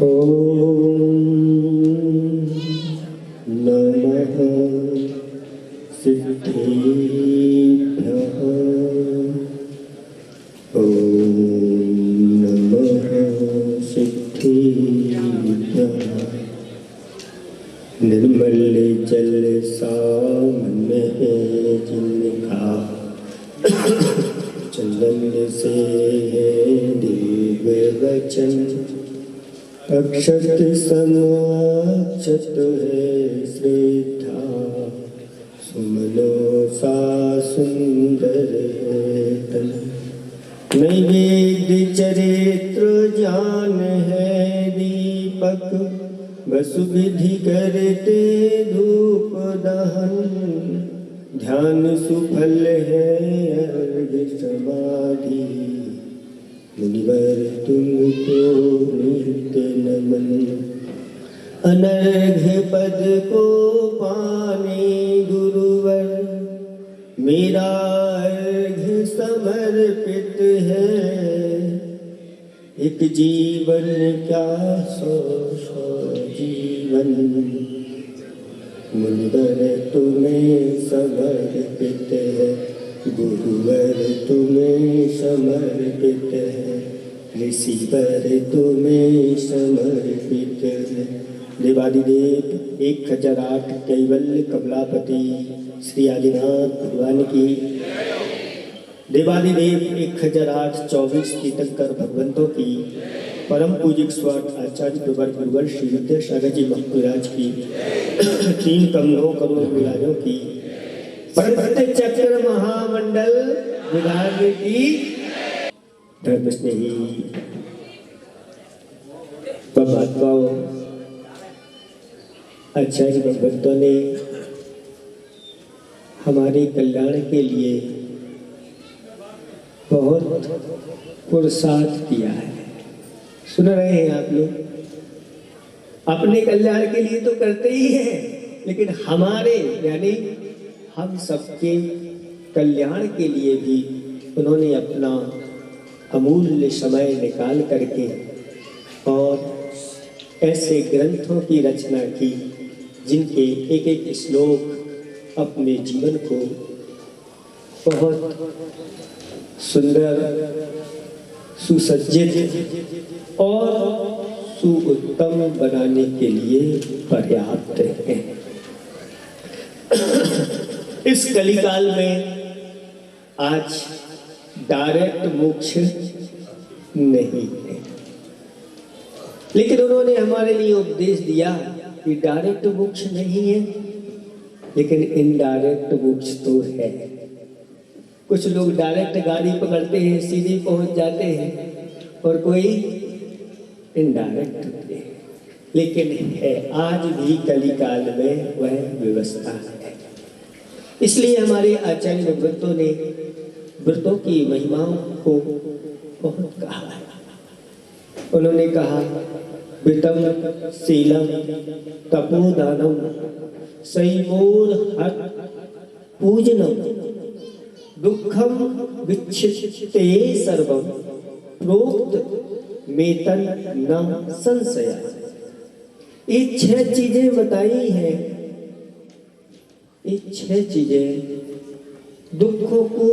ओम नमः सिद्धेभ्यः। ओम नमः सिद्धेभ्यः। निर्मल जल सामने जिनका चंदन से है दिव्य वचन, अक्षत समाक्षत है श्रद्धा, सुमनो सा सुंदर है तन। नैवेद्य चरित्र ज्ञान है दीपक, वसु विधि करते धूप दहन। ध्यान सुफल है अर्घ्य समाधि, मुनिवर तुमको नित्य नमन। अनर्घ्य पद को पाने गुरुवर, मेरा अर्घ्य समर्पित है। एक जीवन क्या सौ सौ जीवन, मुनिवर तुम्हें समर्पित है। गुरुवर तुम्हें समर्पित है, ऋषिवर तुम्हें समर्पित है। देवादिदेव 1008 कैवल्य कमलापति श्री आदिनाथ भगवान की। देवादिदेव 1008 24 तीर्थंकर भगवंतों की। परम पूजिक स्वाट आचार्य प्रवर गुरुवर श्री विद्यासागर जी महाराज की। 3 कमलों करोड़ विराजों की। परमहंस चक्र महामंडल विधान की। धर्म स्नेही महात्माओं, आचार्य भगवंतों ने हमारे कल्याण के लिए बहुत पुरुषार्थ किया है। सुन रहे हैं आप लोग? अपने कल्याण के लिए तो करते ही हैं, लेकिन हमारे यानी हम सबके कल्याण के लिए भी उन्होंने अपना अमूल्य समय निकाल करके और ऐसे ग्रंथों की रचना की जिनके एक एक श्लोक अपने जीवन को बहुत सुंदर, सुसज्जित और सुउत्तम बनाने के लिए पर्याप्त हैं। इस कलिकाल में आज डायरेक्ट मोक्ष नहीं है, लेकिन उन्होंने हमारे लिए उपदेश दिया कि डायरेक्ट मोक्ष नहीं है, लेकिन इनडायरेक्ट मोक्ष तो है। कुछ लोग डायरेक्ट गाड़ी पकड़ते हैं, सीधे पहुंच जाते हैं, और कोई इनडायरेक्ट होते हैं। लेकिन है आज भी कलिकाल में वह व्यवस्था है। इसलिए हमारे आचार्य भगवंतों ने व्रतों की महिमाओं को बहुत कहा है। उन्होंने कहा व्रतम शीलम तपोदानम संयमोर हर पूजनम दुखम विच्छित्ते सर्वम प्रोक्त मेतन न संशय। ये 6 चीजें बताई हैं। ये 6 चीजें दुखों को,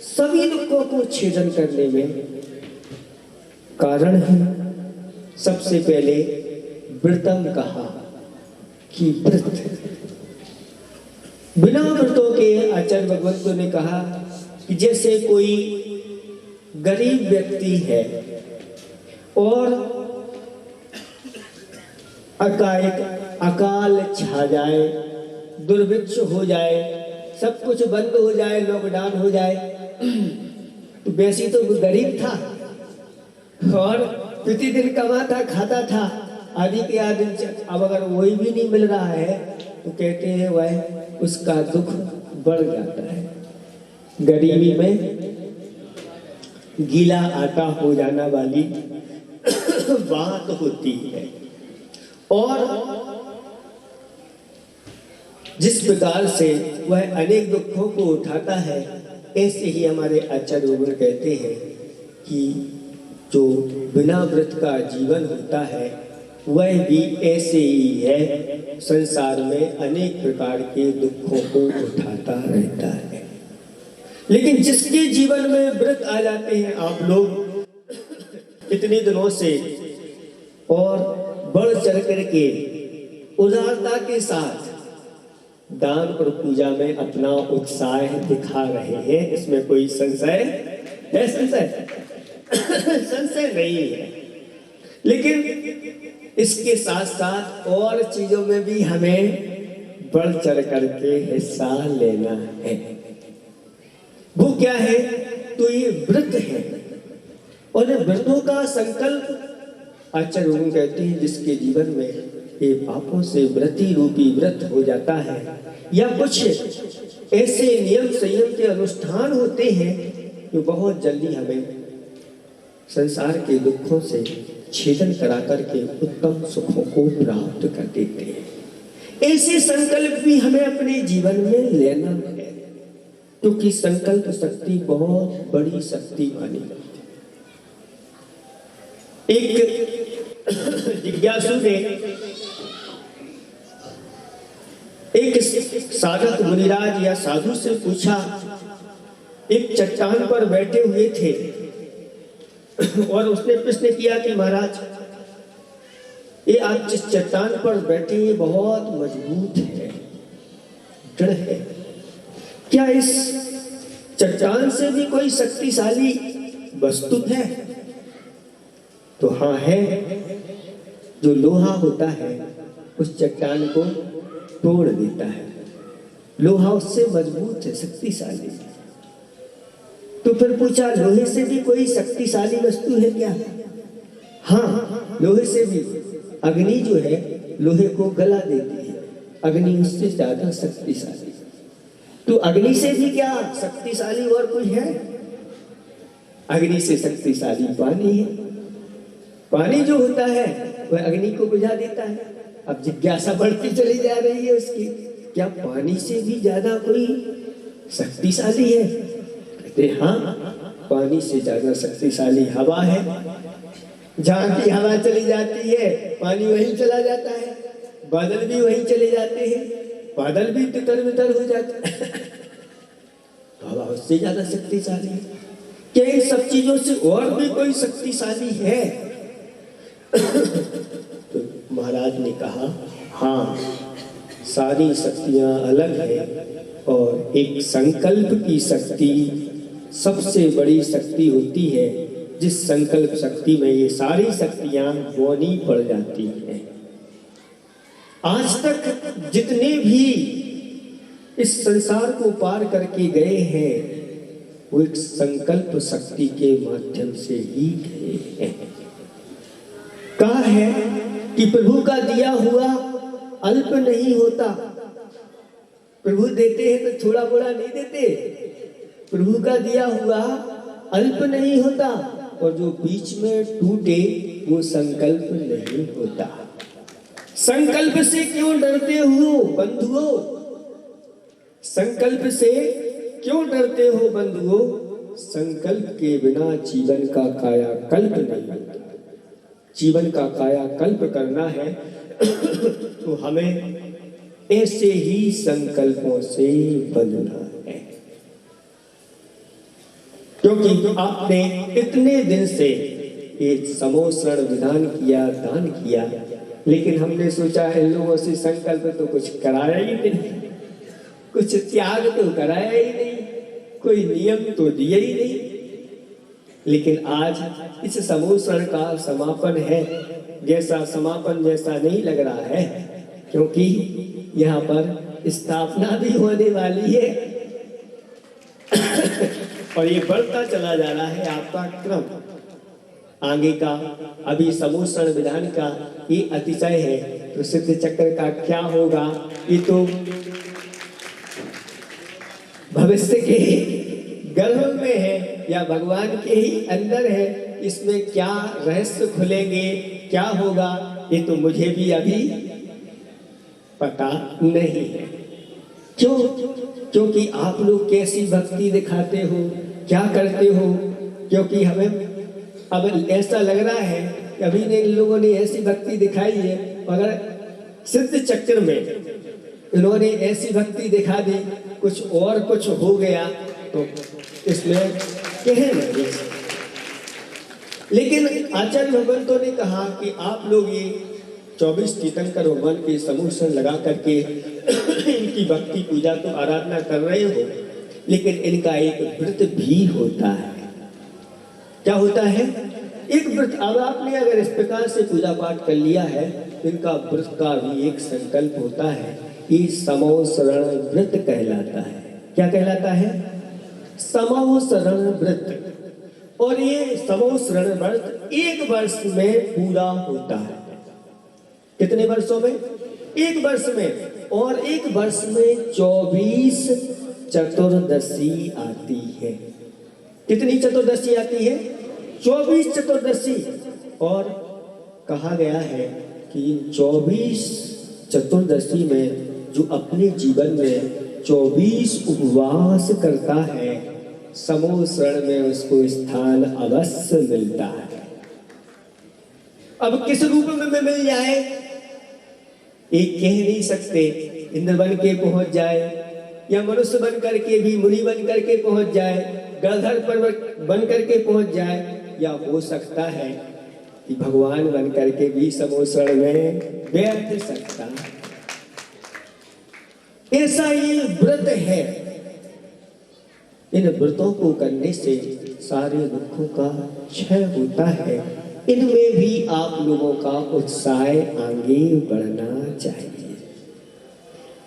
सभी दुखों को छेदन करने में कारण है। सबसे पहले व्रतम कहा कि व्रत, बिना व्रतों के आचार्य भगवंतों ने कहा कि जैसे कोई गरीब व्यक्ति है और अकाल छा जाए, दुर्भिक्ष हो जाए, सब कुछ बंद हो जाए, लॉकडाउन हो जाए, तो वैसे तो वो गरीब था और प्रतिदिन कमाता खाता था, आदि के आदि। अब अगर वही भी नहीं मिल रहा है तो कहते हैं वह उसका दुख बढ़ जाता है। गरीबी में गीला आटा हो जाना वाली बात होती है। और जिस प्रकार से वह अनेक दुखों को उठाता है, ऐसे ही हमारे आचार्य कहते हैं कि जो बिना व्रत का जीवन होता है वह भी ऐसे ही है, संसार में अनेक प्रकार के दुखों को उठाता रहता है। लेकिन जिसके जीवन में व्रत आ जाते हैं, आप लोग इतने दिनों से और बढ़ चढ़ करके उदारता के साथ दान और पूजा में अपना उत्साह दिखा रहे हैं, इसमें कोई संशय है? संशय नहीं है। लेकिन इसके साथ साथ और चीजों में भी हमें बढ़ चढ़ करके हिस्सा लेना है। वो क्या है? तो ये व्रत है। और व्रतों का संकल्प आचार्य लोग कहते हैं जिसके जीवन में ये पापों से व्रति रूपी व्रत हो जाता है, या कुछ ऐसे नियम संयम के अनुष्ठान होते हैं जो बहुत जल्दी हमें संसार के दुखों से छेदन करा करके उत्तम सुखों को प्राप्त कर देते हैं। ऐसे संकल्प भी हमें अपने जीवन में लेना है, क्योंकि संकल्प शक्ति बहुत बड़ी शक्ति मानी जाती है। एक जिज्ञासु ने एक साधक मुनिराज या साधु से पूछा, एक चट्टान पर बैठे हुए थे और उसने प्रश्न किया कि महाराज, ये आप जिस चट्टान पर बैठे ये बहुत मजबूत है, दृढ़ है, क्या इस चट्टान से भी कोई शक्तिशाली वस्तु है? तो हाँ है। जो लोहा होता है उस चट्टान को तोड़ देता है, लोहा उससे मजबूत है, शक्तिशाली। तो फिर पूछा, लोहे से भी कोई शक्तिशाली वस्तु है क्या? हाँ, लोहे से भी। अग्नि जो है लोहे को गला देती है, अग्नि उससे ज्यादा शक्तिशाली। तो अग्नि से भी क्या शक्तिशाली और कोई है? अग्नि से शक्तिशाली पानी है। पानी जो होता है वह अग्नि को बुझा देता है। अब जिज्ञासा बढ़ती चली जा रही है उसकी, क्या पानी से भी ज्यादा कोई शक्तिशाली है? कहते हाँ, पानी से ज्यादा शक्तिशाली हवा है। जहां की हवा चली जाती है पानी वहीं चला जाता है, बादल भी वहीं चले जाते हैं, बादल भी तितर बितर हो जाते हैं। हवा उससे ज्यादा शक्तिशाली है। क्या इन सब चीजों से और भी कोई शक्तिशाली है? तो महाराज ने कहा, हाँ, सारी शक्तियां अलग है और एक संकल्प की शक्ति सबसे बड़ी शक्ति होती है, जिस संकल्प शक्ति में ये सारी शक्तियां बौनी पड़ जाती हैं। आज तक जितने भी इस संसार को पार करके गए हैं वो एक संकल्प शक्ति के माध्यम से ही गए हैं। कहा है कि प्रभु का दिया हुआ अल्प नहीं होता। प्रभु देते हैं तो थोड़ा बड़ा नहीं देते, प्रभु का दिया हुआ अल्प नहीं होता, और जो बीच में टूटे वो संकल्प नहीं होता। संकल्प से क्यों डरते हो बंधुओं? संकल्प से क्यों डरते हो बंधुओं? संकल्प के बिना जीवन का कायाकल्प नहीं होता। जीवन का कायाकल्प करना है तो हमें ऐसे ही संकल्पों से बंधना है। क्योंकि आपने इतने दिन से एक समोसरण विधान किया, दान किया, लेकिन हमने सोचा इन लोगों से संकल्प तो कुछ कराया ही नहीं, कुछ त्याग तो कराया ही नहीं, कोई नियम तो दिया ही नहीं। लेकिन आज इस समोसरण का समापन है, जैसा समापन जैसा नहीं लग रहा है, क्योंकि यहाँ पर स्थापना भी होने वाली है और ये बढ़ता चला जा रहा है आपका क्रम आगे का। अभी समोसरण विधान का ये अतिशय है, तो सिद्ध चक्र का क्या होगा ये तो भविष्य के गर्भ में है या भगवान के ही अंदर है। इसमें क्या रहस्य खुलेंगे, क्या होगा, ये तो मुझे भी अभी पता नहीं है। क्यों? क्योंकि आप लोग कैसी भक्ति दिखाते हो, क्या करते हो, क्योंकि हमें अब ऐसा लग रहा है कि अभी ने इन लोगों ने ऐसी भक्ति दिखाई है, मगर सिद्ध चक्र में इन्होंने ऐसी भक्ति दिखा दी, कुछ और कुछ हो गया तो इसमें कह नहीं। लेकिन आचार्य भगवंतों ने कहा कि आप लोग ये 24 तीर्थंकर भगवान के समूह से लगा करके इनकी भक्ति पूजा तो आराधना कर रहे हो, लेकिन इनका एक व्रत भी होता है। क्या होता है? एक व्रत। अब आपने अगर इस प्रकार से पूजा पाठ कर लिया है तो इनका व्रत का भी एक संकल्प होता है, ये समो शरण व्रत कहलाता है। क्या कहलाता है? समो शरण व्रत। और ये समो शरण व्रत 1 वर्ष में पूरा होता है। कितने वर्षों में? 1 वर्ष में। और 1 वर्ष में 24 चतुर्दशी आती है। कितनी चतुर्दशी आती है? 24 चतुर्दशी। और कहा गया है कि इन 24 चतुर्दशी में जो अपने जीवन में 24 उपवास करता है, समूह शरण में उसको स्थान अवश्य मिलता है। अब किस रूप में मिल जाए एक कह नहीं सकते। इंद्र बन के पहुंच जाए, या मनुष्य बन करके भी मुनि बन करके पहुंच जाए, गधर पर्वत बन करके पहुंच जाए, या हो सकता है कि भगवान बन करके भी समूह शरण में बैठ सकता है। ऐसा ये व्रत है। इन व्रतों को करने से सारे दुखों का क्षय होता है। इनमें भी आप लोगों का उत्साह आगे बढ़ना चाहिए।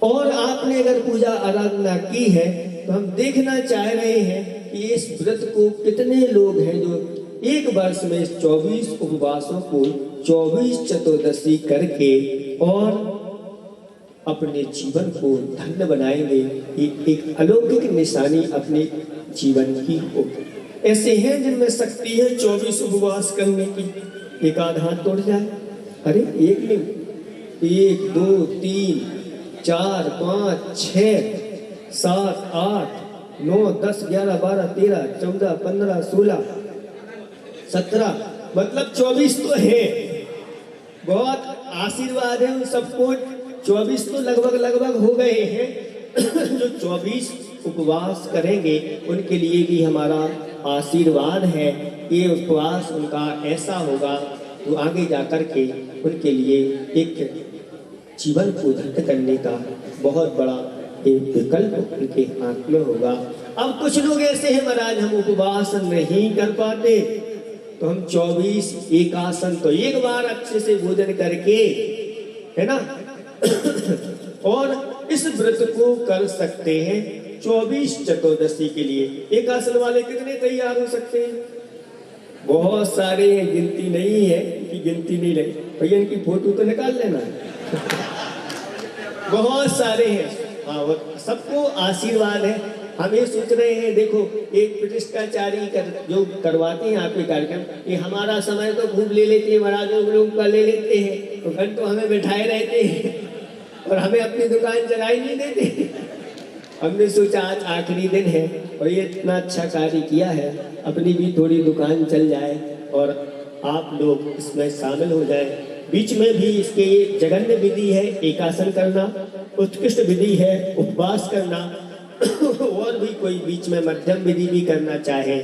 और आपने अगर पूजा आराधना की है तो हम देखना चाह रहे हैं कि इस व्रत को कितने लोग हैं जो 1 वर्ष में 24 उपवासों को 24 चतुर्दशी करके और अपने जीवन को धन्य बनाएंगे। ये एक अलौकिक निशानी अपने जीवन की हो। ऐसे हैं जिनमें शक्ति है 24 उपवास करने की। एक आध हाथ तोड़ जाए, अरे एक नहीं, 1 2 3 4 5 6 7 8 9 10 11 12 13 14 15 16 17, मतलब 24 तो है। बहुत आशीर्वाद है उन सबको। 24 तो लगभग हो गए हैं। जो 24 उपवास करेंगे उनके लिए भी हमारा आशीर्वाद है। ये उपवास उनका ऐसा होगा तो आगे जाकर के उनके लिए एक जीवन को धन्य करने का बहुत बड़ा एक विकल्प उनके हाथ में होगा। अब कुछ लोग ऐसे हैं, महाराज हम उपवास नहीं कर पाते तो हम 24 एकासन तो एक बार अच्छे से भोजन करके, है ना, और इस व्रत को कर सकते हैं 24 चतुर्दशी के लिए। एक आसन वाले कितने तैयार हो सकते हैं? बहुत सारे हैं, गिनती नहीं है कि गिनती नहीं लगी। भैया इनकी फोटो तो निकाल लेना। बहुत सारे हैं। हाँ, सबको आशीर्वाद है। हम ये सोच रहे हैं, देखो एक प्रतिष्ठाचारी जो करवाते हैं आपके कार्यक्रम, ये हमारा समय तो खूब ले लेते हैं, महाराज लोग का ले लेते हैं, तो घंटों तो हमें बैठाए रहते हैं और हमें अपनी दुकान चलाई नहीं देते। हमने सोचा आज आखिरी दिन है और ये इतना अच्छा कार्य किया है, अपनी भी थोड़ी दुकान चल जाए और आप लोग इसमें शामिल हो जाए। बीच में भी इसके ये जघन्य विधि है एकासन करना, उत्कृष्ट विधि है उपवास करना, और भी कोई बीच में मध्यम विधि भी करना चाहे,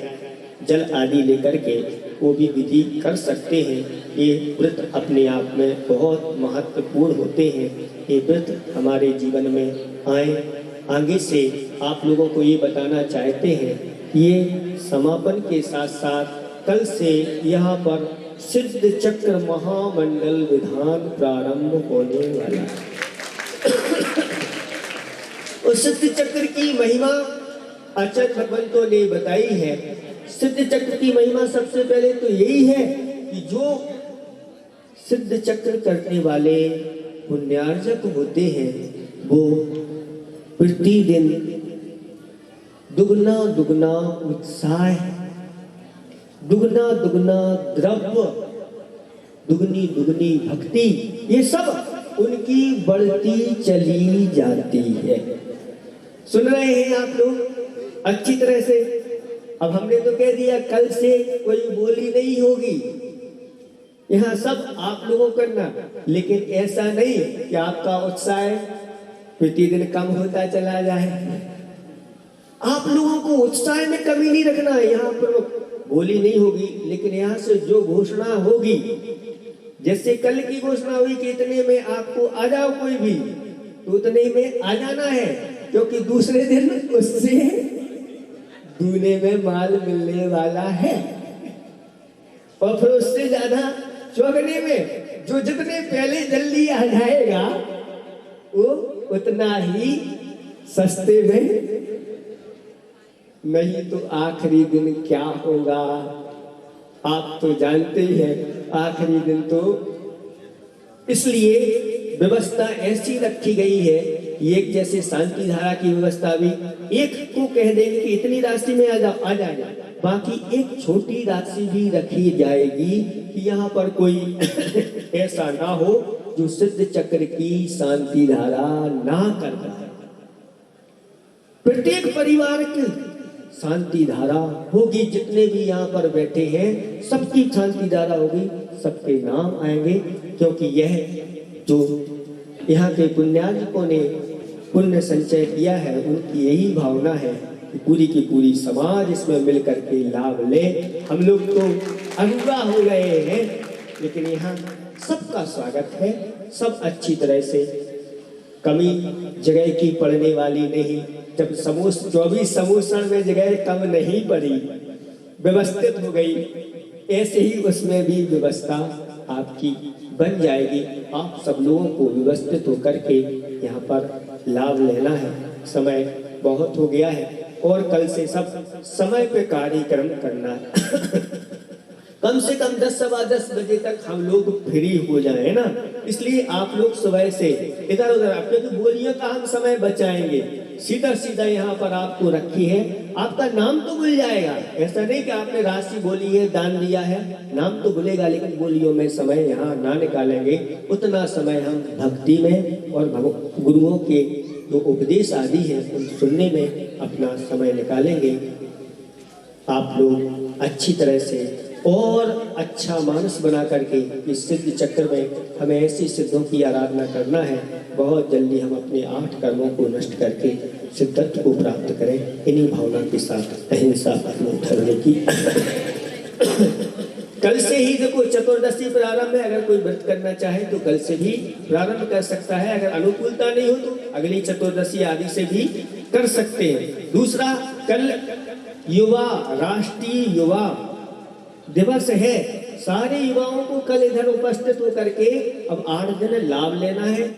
जल आदि लेकर के वो भी विधि कर सकते हैं। ये व्रत अपने आप में बहुत महत्वपूर्ण होते हैं। ये व्रत हमारे जीवन में आए। आगे से आप लोगों को ये बताना चाहते हैं, ये समापन के साथ साथ कल से यहाँ पर सिद्ध चक्र महामंडल विधान प्रारंभ होने वाला है। उस सिद्ध चक्र की महिमा आचार्य भगवंतों ने बताई है। सिद्ध चक्र की महिमा सबसे पहले तो यही है कि जो सिद्ध चक्र करने वाले पुण्यार्जक होते हैं वो प्रतिदिन दुगना दुगना उत्साह, दुगना दुगना द्रव्य, दुगनी दुगनी भक्ति, ये सब उनकी बढ़ती चली जाती है। सुन रहे हैं आप लोग अच्छी तरह से? अब हमने तो कह दिया कल से कोई बोली नहीं होगी, यहाँ सब आप लोगों करना, लेकिन ऐसा नहीं कि आपका उत्साह प्रतिदिन कम होता चला जाए। आप लोगों को उत्साह में कमी नहीं रखना है। यहाँ पर बोली नहीं होगी, लेकिन यहाँ से जो घोषणा होगी, जैसे कल की घोषणा हुई कि इतने में आपको आ जाओ कोई भी, तो उतने में आ जाना है, क्योंकि दूसरे दिन उससे दूने में माल मिलने वाला है। और फिर उससे ज्यादा चौगने में जो जितने पहले जल्दी आ जाएगा वो उतना ही सस्ते में। नहीं तो आखिरी दिन क्या होगा आप तो जानते ही हैं। आखिरी दिन तो इसलिए व्यवस्था ऐसी रखी गई है, एक जैसे शांति धारा की व्यवस्था भी एक को कह देंगे कि इतनी राशि में आ जाएगा, बाकी एक छोटी राशि भी रखी जाएगी कि यहाँ पर कोई ऐसा ना हो जो सिद्ध चक्र की शांति धारा ना कर पाए। प्रत्येक परिवार की शांति धारा होगी, जितने भी यहाँ पर बैठे हैं सबकी शांति धारा होगी, सबके नाम आएंगे, क्योंकि यह जो यहाँ के पुण्यार्जकों ने पुण्य संचय किया है उनकी यही भावना है कि पूरी की पूरी समाज इसमें मिल करके लाभ ले। हम लोग तो अगुआ हो गए हैं, लेकिन यहाँ सबका स्वागत है, सब अच्छी तरह से, कमी जगह की पड़ने वाली नहीं। जब 24 समोसन में जगह कम नहीं पड़ी, व्यवस्थित हो गई, ऐसे ही उसमें भी व्यवस्था आपकी बन जाएगी। आप सब लोगों को व्यवस्थित होकर के यहाँ पर लाभ लेना है। समय बहुत हो गया है और कल से सब समय पे कार्यक्रम करना है। कम से कम 10 सवा 10 बजे तक हम लोग फ्री हो जाए ना, इसलिए आप लोग सुबह से इधर उधर, आपके तो बोलियों का हम समय बचाएंगे, सीधा सीधा यहाँ पर आपको रखी है। आपका नाम तो भूल जाएगा, ऐसा नहीं कि आपने राशि बोली है, दान दिया है, नाम तो भूलेगा, लेकिन बोलियों में समय यहाँ ना निकालेंगे। उतना समय हम भक्ति में और गुरुओं के जो उपदेश आदि है उन सुनने में अपना समय निकालेंगे। आप लोग अच्छी तरह से और अच्छा मानस बना करके इस सिद्ध चक्र में हमें ऐसी सिद्धों की आराधना करना है। बहुत जल्दी हम अपने 8 कर्मों को नष्ट करके सिद्धत्व को प्राप्त करें। इन्हीं भावना के साथ अहिंसा धर्म की कल से ही देखो चतुर्दशी प्रारंभ है। अगर कोई व्रत करना चाहे तो कल से भी प्रारंभ कर सकता है। अगर अनुकूलता नहीं हो तो अगली चतुर्दशी आदि से भी कर सकते हैं। दूसरा, कल युवा राष्ट्रीय युवा दिवस है। सारे युवाओं को कल इधर उपस्थित होकर के अब 8 दिन लाभ लेना है।